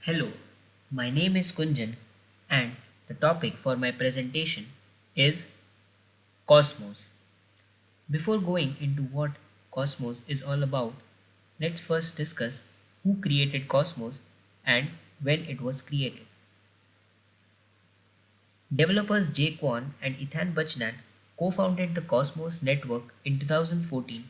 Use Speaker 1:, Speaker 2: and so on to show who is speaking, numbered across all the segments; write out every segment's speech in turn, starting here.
Speaker 1: Hello, my name is Kunjan and the topic for my presentation is Cosmos. Before going into what Cosmos is all about, let's first discuss who created Cosmos and when it was created. Developers Jay Kwan and Ethan Bachnan co-founded the Cosmos network in 2014,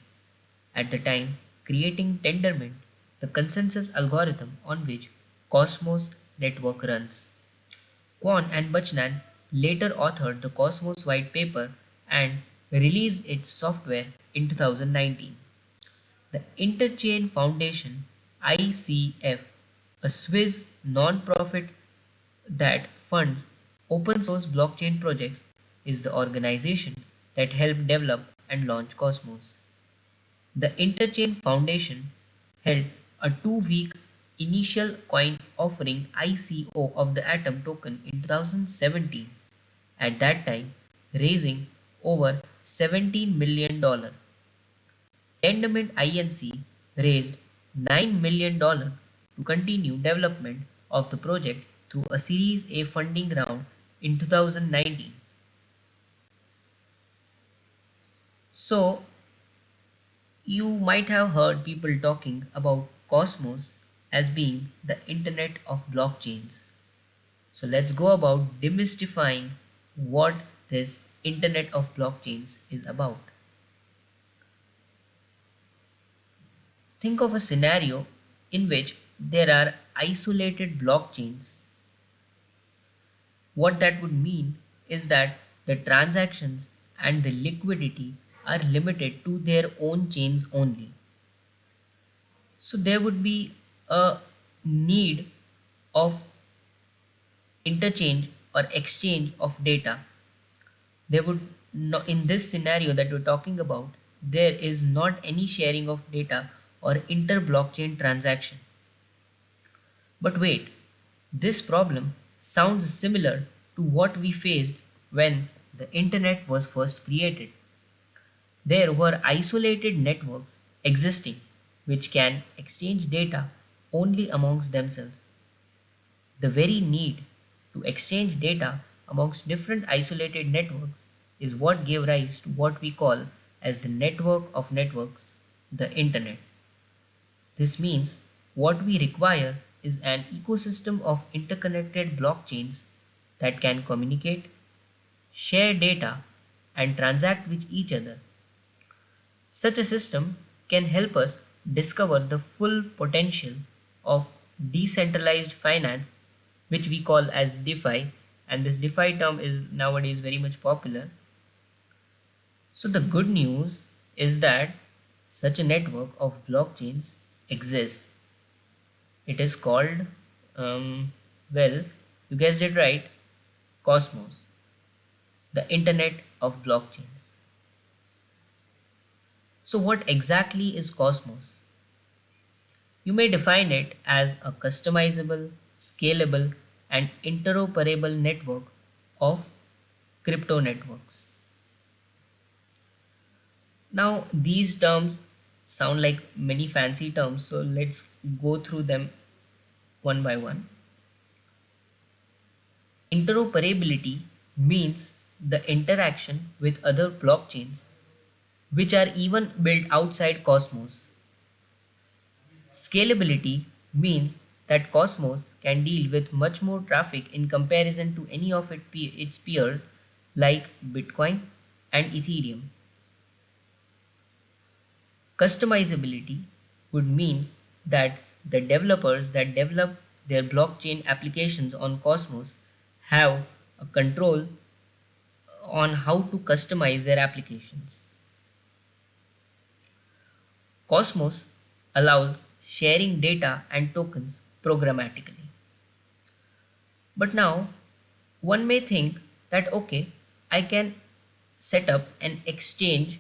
Speaker 1: at the time creating Tendermint, the consensus algorithm on which Cosmos network runs. Kwan and Bachnan later authored the Cosmos white paper and released its software in 2019. The Interchain Foundation ICF, a Swiss non-profit that funds open source blockchain projects, is the organization that helped develop and launch Cosmos. The Interchain Foundation held a 2 week initial coin offering ICO of the Atom token in 2017, at that time raising over $17 million. Tendermint Inc. raised $9 million to continue development of the project through a Series A funding round in 2019. So, you might have heard people talking about Cosmos as being the internet of blockchains. So let's go about demystifying what this internet of blockchains is about. Think of a scenario in which there are isolated blockchains. What that would mean is that the transactions and the liquidity are limited to their own chains only. So there would be a need of interchange or exchange of data. There would no, in this scenario that we're talking about, there is not any sharing of data or inter blockchain transaction. But wait, this problem sounds similar to what we faced when the internet was first created. There were isolated networks existing which can exchange data only amongst themselves. The very need to exchange data amongst different isolated networks is what gave rise to what we call as the network of networks, the internet. This means what we require is an ecosystem of interconnected blockchains that can communicate, share data, and transact with each other. Such a system can help us discover the full potential of decentralized finance, which we call as DeFi, and this DeFi term is nowadays very much popular. So, the good news is that such a network of blockchains exists. It is called, well, you guessed it right, Cosmos, the internet of blockchains. So, what exactly is Cosmos? You may define it as a customizable, scalable, and interoperable network of crypto networks. Now, these terms sound like many fancy terms, so let's go through them one by one. Interoperability means the interaction with other blockchains which are even built outside Cosmos. Scalability means that Cosmos can deal with much more traffic in comparison to any of its peers like Bitcoin and Ethereum. Customizability would mean that the developers that develop their blockchain applications on Cosmos have a control on how to customize their applications. Cosmos allows sharing data and tokens programmatically. But now one may think that okay, I can set up an exchange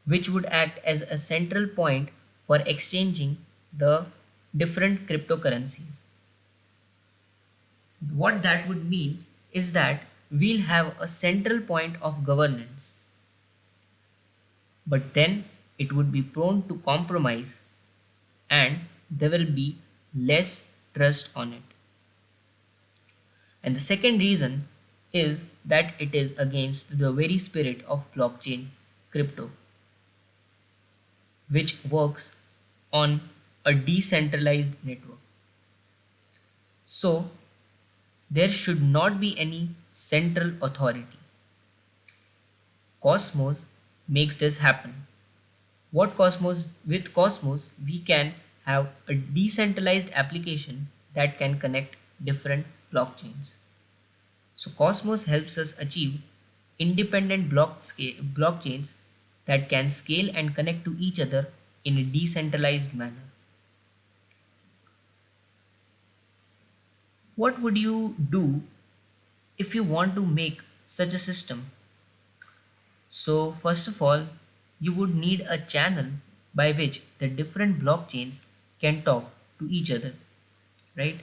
Speaker 1: which would act as a central point for exchanging the different cryptocurrencies. What that would mean is that we'll have a central point of governance, but then it would be prone to compromise and there will be less trust on it. And the second reason is that it is against the very spirit of blockchain crypto, which works on a decentralized network. So, there should not be any central authority. Cosmos makes this happen. With Cosmos, we can have a decentralized application that can connect different blockchains. So Cosmos helps us achieve independent blockchains that can scale and connect to each other in a decentralized manner. What would you do if you want to make such a system? So first of all, you would need a channel by which the different blockchains can talk to each other, right?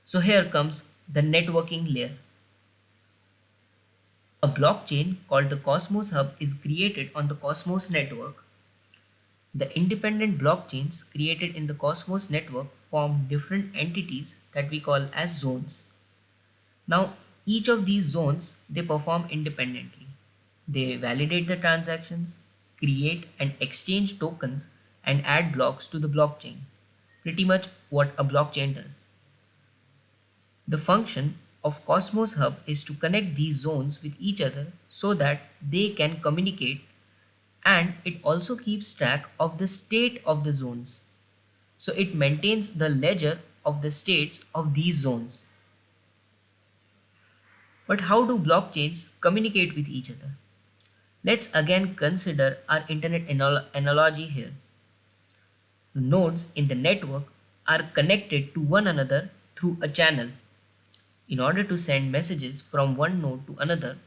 Speaker 1: So here comes the networking layer. A blockchain called the Cosmos Hub is created on the Cosmos network. The independent blockchains created in the Cosmos network form different entities that we call as zones. Now, each of these zones they perform independently. They validate the transactions, create and exchange tokens, and add blocks to the blockchain. Pretty much what a blockchain does. The function of Cosmos Hub is to connect these zones with each other so that they can communicate, and it also keeps track of the state of the zones. So it maintains the ledger of the states of these zones. But how do blockchains communicate with each other? Let's again consider our internet analogy here. The nodes in the network are connected to one another through a channel. In order to send messages from one node to another,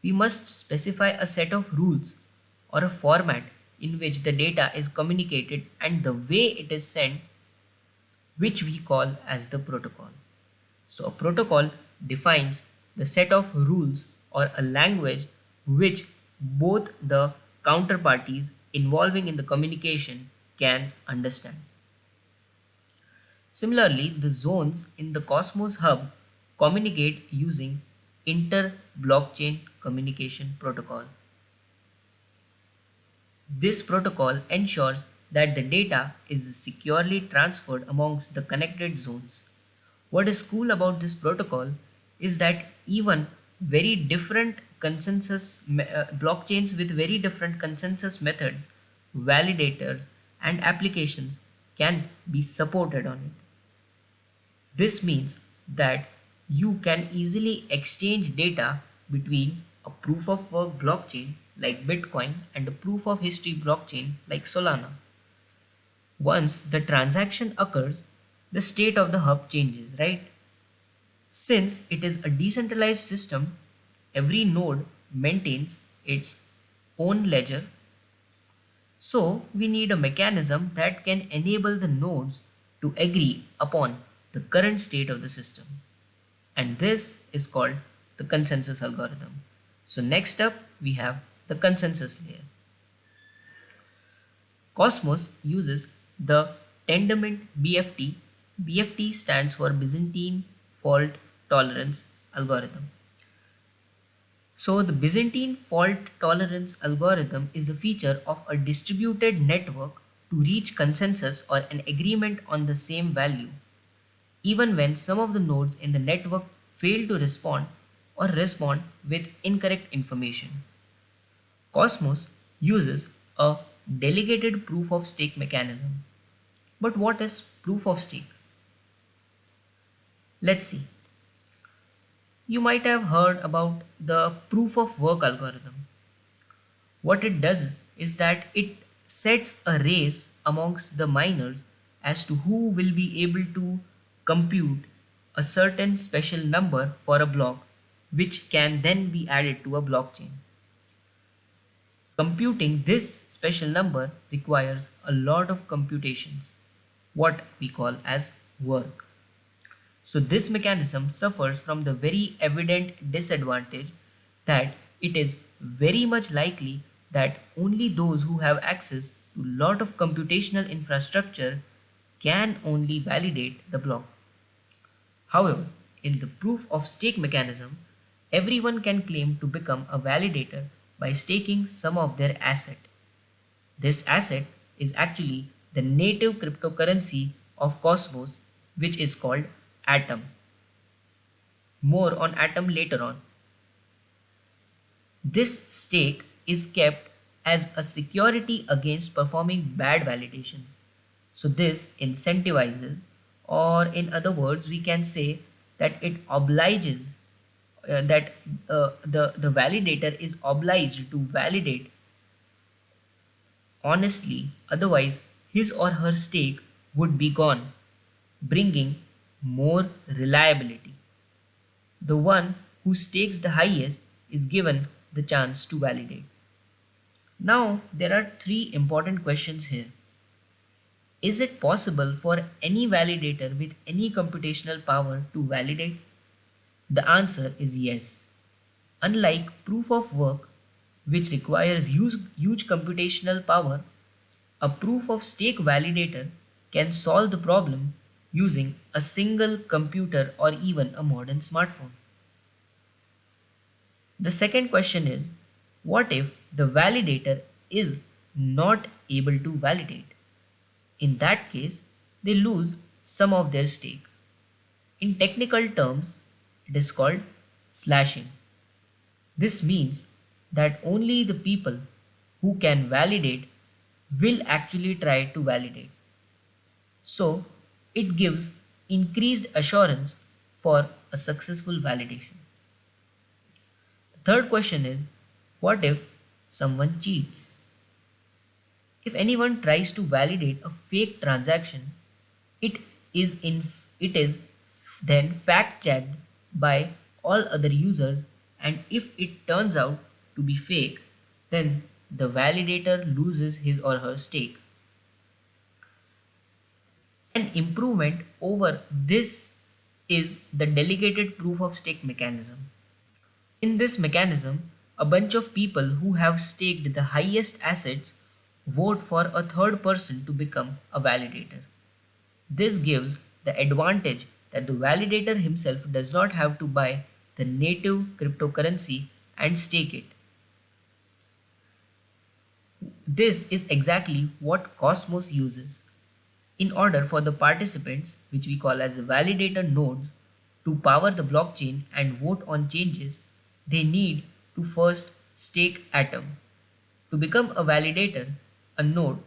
Speaker 1: we must specify a set of rules or a format in which the data is communicated and the way it is sent, which we call as the protocol. So a protocol defines the set of rules or a language which both the counterparties involving in the communication can understand. Similarly, the zones in the Cosmos Hub communicate using inter-blockchain communication protocol. This protocol ensures that the data is securely transferred amongst the connected zones. What is cool about this protocol is that even very different blockchains with very different consensus methods, validators, and applications can be supported on it. This means that you can easily exchange data between a proof of work blockchain like Bitcoin and a proof of history blockchain like Solana. Once the transaction occurs, the state of the hub changes, right? Since it is a decentralized system, every node maintains its own ledger. So we need a mechanism that can enable the nodes to agree upon the current state of the system. And this is called the consensus algorithm. So next up we have the consensus layer. Cosmos uses the Tendermint BFT. BFT stands for Byzantine Fault Tolerance Algorithm. So the Byzantine fault tolerance algorithm is the feature of a distributed network to reach consensus or an agreement on the same value, even when some of the nodes in the network fail to respond or respond with incorrect information. Cosmos uses a delegated proof of stake mechanism. But what is proof of stake? Let's see. You might have heard about the proof of work algorithm. What it does is that it sets a race amongst the miners as to who will be able to compute a certain special number for a block, which can then be added to a blockchain. Computing this special number requires a lot of computations, what we call as work. So this mechanism suffers from the very evident disadvantage that it is very much likely that only those who have access to a lot of computational infrastructure can only validate the block. However, in the proof of stake mechanism, everyone can claim to become a validator by staking some of their asset. This asset is actually the native cryptocurrency of Cosmos, which is called Atom. More on Atom later on. This stake is kept as a security against performing bad validations. So, this incentivizes, or in other words, we can say that it obliges that the validator is obliged to validate honestly, otherwise, his or her stake would be gone, bringing more reliability. The one who stakes the highest is given the chance to validate. Now, there are three important questions here. Is it possible for any validator with any computational power to validate? The answer is yes. Unlike proof of work, which requires huge computational power, a proof of stake validator can solve the problem using a single computer or even a modern smartphone. The second question is, what if the validator is not able to validate? In that case, they lose some of their stake. In technical terms, it is called slashing. This means that only the people who can validate will actually try to validate. So, it gives increased assurance for a successful validation. The third question is, what if someone cheats? If anyone tries to validate a fake transaction, it it is then fact checked by all other users, and if it turns out to be fake, then the validator loses his or her stake. An improvement over this is the delegated proof of stake mechanism. In this mechanism, a bunch of people who have staked the highest assets vote for a third person to become a validator. This gives the advantage that the validator himself does not have to buy the native cryptocurrency and stake it. This is exactly what Cosmos uses. In order for the participants, which we call as the validator nodes, to power the blockchain and vote on changes, they need to first stake Atom. To become a validator, a node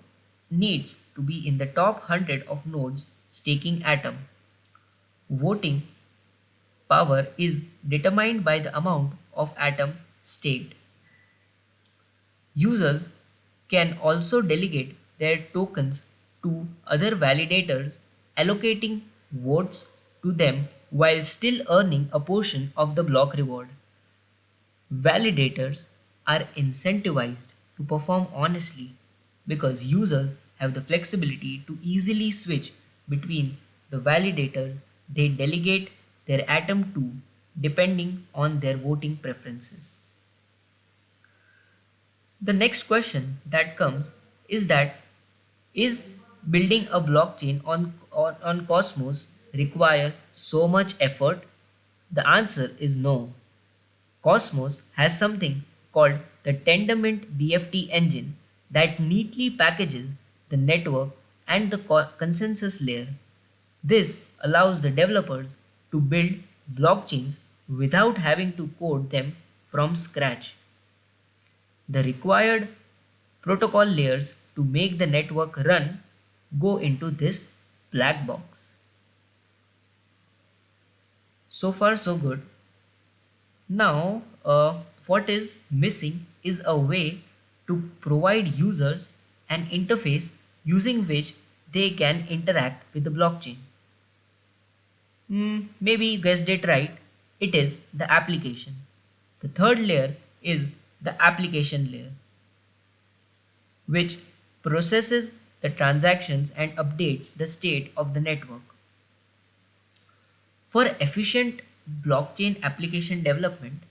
Speaker 1: needs to be in the top 100 of nodes staking Atom. Voting power is determined by the amount of Atom staked. Users can also delegate their tokens to other validators, allocating votes to them while still earning a portion of the block reward. Validators are incentivized to perform honestly because users have the flexibility to easily switch between the validators they delegate their atom to depending on their voting preferences. The next question that comes is that is building a blockchain on Cosmos require so much effort? The answer is no. Cosmos has something called the Tendermint BFT engine that neatly packages the network and the consensus layer. This allows the developers to build blockchains without having to code them from scratch. The required protocol layers to make the network run go into this black box. So far, so good. Now, what is missing is a way to provide users an interface using which they can interact with the blockchain. Maybe you guessed it right. It is the application. The third layer is the application layer, which processes the transactions and updates the state of the network. For efficient blockchain application development,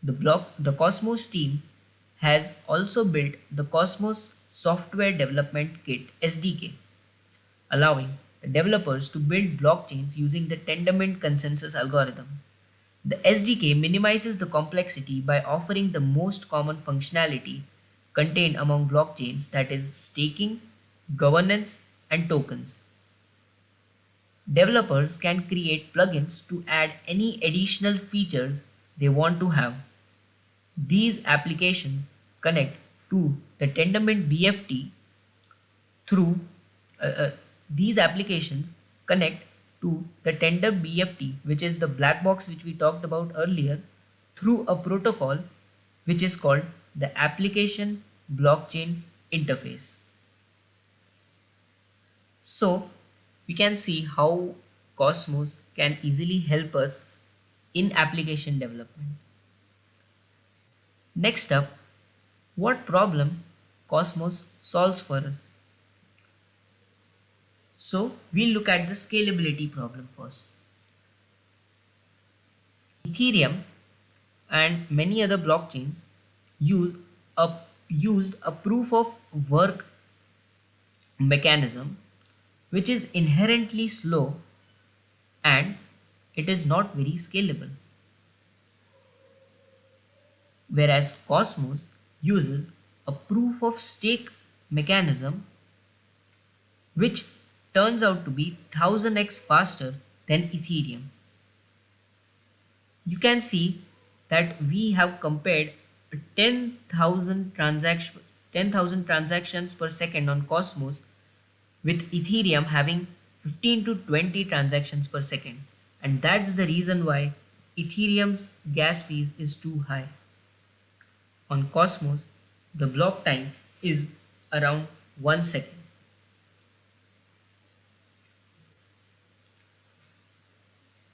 Speaker 1: the Cosmos team has also built the Cosmos Software Development Kit SDK, allowing the developers to build blockchains using the Tendermint consensus algorithm. The SDK minimizes the complexity by offering the most common functionality contained among blockchains, that is, staking, governance, and tokens. Developers can create plugins to add any additional features they want to have. These applications connect to the Tendermint BFT through uh, uh, these applications connect to the Tender BFT, which is the black box which we talked about earlier, through a protocol which is called the application blockchain interface. So we can see how Cosmos can easily help us in application development. Next up, what problem Cosmos solves for us? So we'll look at the scalability problem first. Ethereum and many other blockchains use a used a proof of work mechanism which is inherently slow and it is not very scalable, whereas Cosmos uses a proof of stake mechanism which turns out to be 1000x faster than Ethereum. You can see that we have compared 10,000 transactions per second on Cosmos with Ethereum having 15 to 20 transactions per second, and that's the reason why Ethereum's gas fees is too high. On Cosmos, the block time is around 1 second.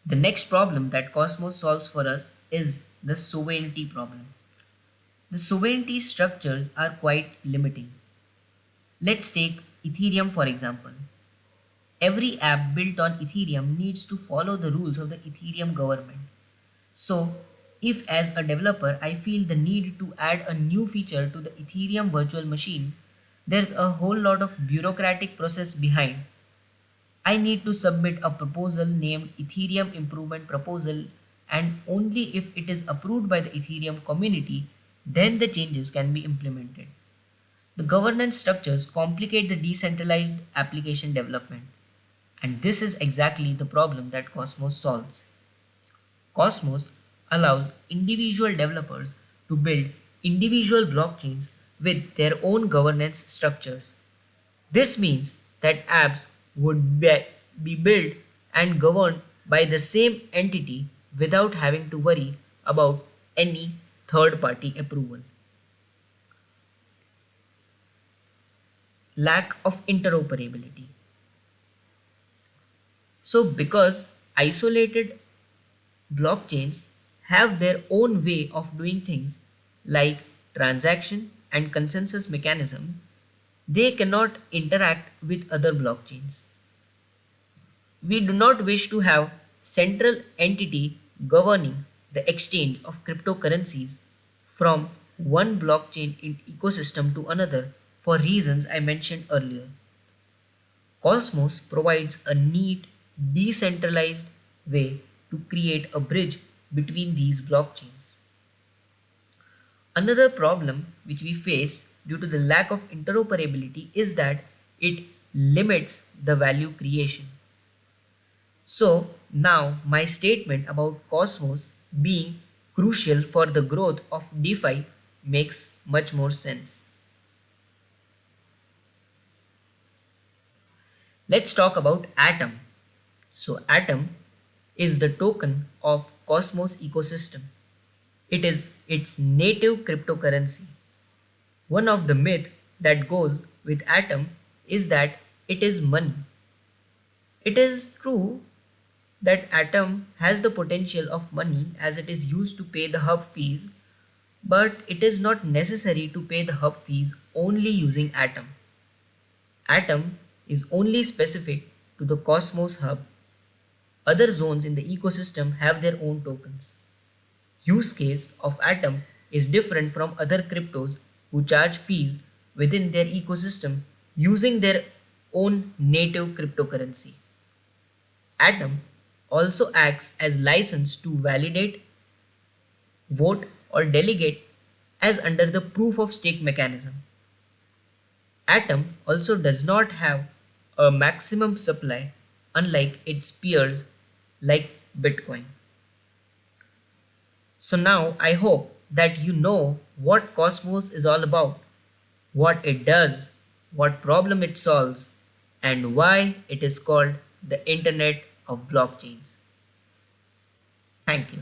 Speaker 1: The next problem that Cosmos solves for us is the sovereignty problem. The sovereignty structures are quite limiting. Let's take Ethereum for example. Every app built on Ethereum needs to follow the rules of the Ethereum government. So, if as a developer I feel the need to add a new feature to the Ethereum virtual machine, there's a whole lot of bureaucratic process behind. I need to submit a proposal named Ethereum Improvement Proposal, and only if it is approved by the Ethereum community, then the changes can be implemented. The governance structures complicate the decentralized application development, and this is exactly the problem that Cosmos solves. Cosmos allows individual developers to build individual blockchains with their own governance structures. This means that apps would be built and governed by the same entity without having to worry about any third party approval. Lack of interoperability. So, because isolated blockchains have their own way of doing things like transaction and consensus mechanisms, they cannot interact with other blockchains. We do not wish to have central entity governing the exchange of cryptocurrencies from one blockchain ecosystem to another for reasons I mentioned earlier. Cosmos provides a neat, decentralized way to create a bridge between these blockchains. Another problem which we face due to the lack of interoperability is that it limits the value creation. So, now my statement about Cosmos being crucial for the growth of DeFi makes much more sense. Let's talk about Atom. So, Atom is the token of Cosmos ecosystem. It is its native cryptocurrency. One of the myth that goes with Atom is that it is money. It is true that Atom has the potential of money as it is used to pay the hub fees, but it is not necessary to pay the hub fees only using Atom. Atom is only specific to the Cosmos hub. Other zones in the ecosystem have their own tokens. Use case of Atom is different from other cryptos who charge fees within their ecosystem using their own native cryptocurrency. Atom also acts as license to validate, vote, or delegate as under the proof of stake mechanism. Atom also does not have a maximum supply unlike its peers like Bitcoin. So now I hope that you know what Cosmos is all about, what it does, what problem it solves, and why it is called the Internet of Blockchains. Thank you.